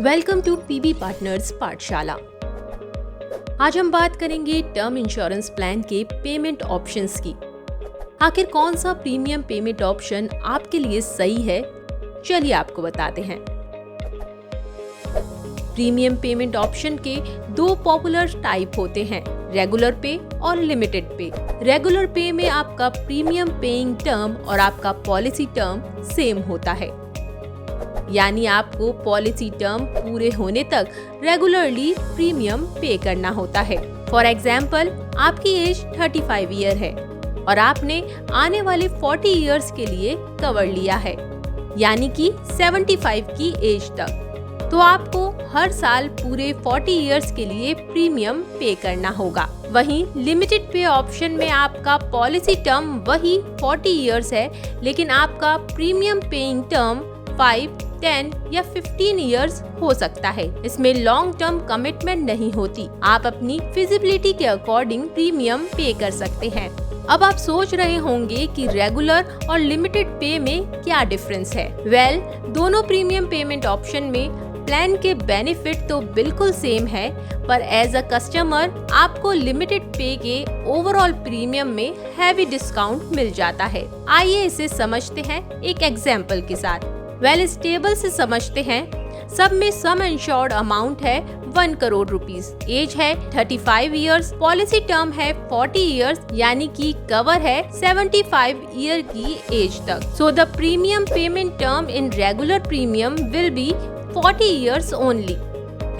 Welcome to PB partners पाठशाला। आज हम बात करेंगे टर्म इंश्योरेंस प्लान के पेमेंट ऑप्शंस की। आखिर कौन सा प्रीमियम पेमेंट ऑप्शन आपके लिए सही है, चलिए आपको बताते हैं। प्रीमियम पेमेंट ऑप्शन के दो पॉपुलर टाइप होते हैं, रेगुलर पे और लिमिटेड पे। रेगुलर पे में आपका प्रीमियम पेइंग टर्म और आपका पॉलिसी टर्म सेम होता है, यानी आपको पॉलिसी टर्म पूरे होने तक रेगुलरली प्रीमियम पे करना होता है। फॉर एग्जाम्पल, आपकी एज 35 ईयर है और आपने आने वाले 40 ईयर्स के लिए कवर लिया है, यानी कि 75 की एज तक, तो आपको हर साल पूरे 40 इयर्स के लिए प्रीमियम पे करना होगा। वहीं लिमिटेड पे ऑप्शन में आपका पॉलिसी टर्म वही 40 इयर्स है, लेकिन आपका प्रीमियम पेइंग टर्म 5, 10 या 15 इयर्स हो सकता है। इसमें लॉन्ग टर्म कमिटमेंट नहीं होती, आप अपनी फिजिबिलिटी के अकॉर्डिंग प्रीमियम पे कर सकते हैं। अब आप सोच रहे होंगे कि रेगुलर और लिमिटेड पे में क्या डिफरेंस है। वेल, दोनों प्रीमियम पेमेंट ऑप्शन में प्लान के बेनिफिट तो बिल्कुल सेम है, पर एज अ कस्टमर आपको लिमिटेड पे के ओवरऑल प्रीमियम में हैवी डिस्काउंट मिल जाता है। आइए इसे समझते हैं एक एग्जाम्पल के साथ। वेल, इस टेबल से समझते हैं। सब में सम इंश्योर्ड अमाउंट है 1 करोड़ रुपीस, एज है 35 इयर्स, पॉलिसी टर्म है 40 इयर्स, यानी कि कवर है 75 ईयर की एज तक। So the premium payment term in regular premium will be 40 years only.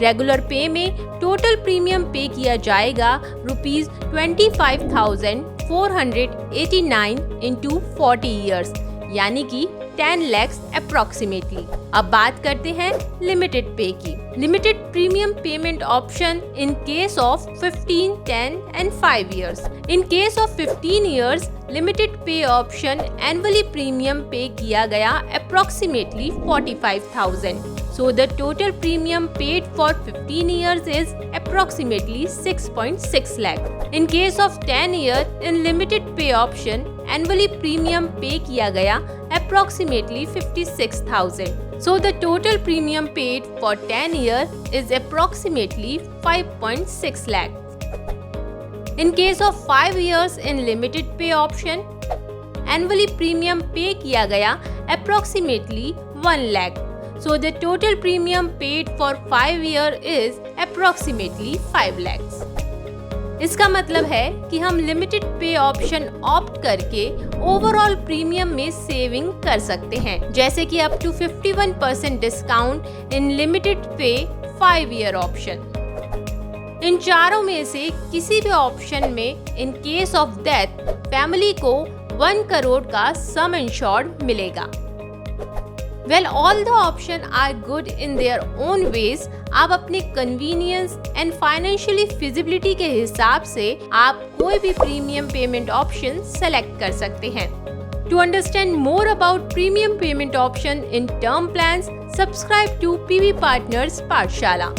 Regular पे में टोटल प्रीमियम पे किया जाएगा ₹25,489 इंटू 40 इयर्स, यानी कि 10 लाख अप्रोक्सीमेटली। अब बात करते हैं लिमिटेड पे की। Limited premium payment option in case of 15, 10 and 5 years. In case of 15 years limited pay option annually premium पे किया गया approximately 45,000. So the total premium paid for 15 years is approximately 6.6 lakh. In case of 10 years, in limited pay option, annually premium pay किया गया approximately 56,000. So the total premium paid for 10 years is approximately 5.6 lakh. In case of 5 years in limited pay option, annually premium pay किया गया approximately 1 lakh. So the total premium paid for 5 years is approximately 5 lakhs. इसका मतलब है कि हम limited pay option opt करके overall premium में saving कर सकते हैं, जैसे कि up to 51% discount in limited pay 5 year option. इन चारों में से किसी भी ऑप्शन में in case of death family को 1 करोड़ का सम इंश्योर्ड मिलेगा। Well, all the options are good in their own ways. आप अपने कन्वीनियंस एंड फाइनेंशियली फिजिबिलिटी के हिसाब से आप कोई भी प्रीमियम पेमेंट ऑप्शन सेलेक्ट कर सकते हैं। To understand more about premium payment option in term plans, subscribe to PB Partners पाठशाला।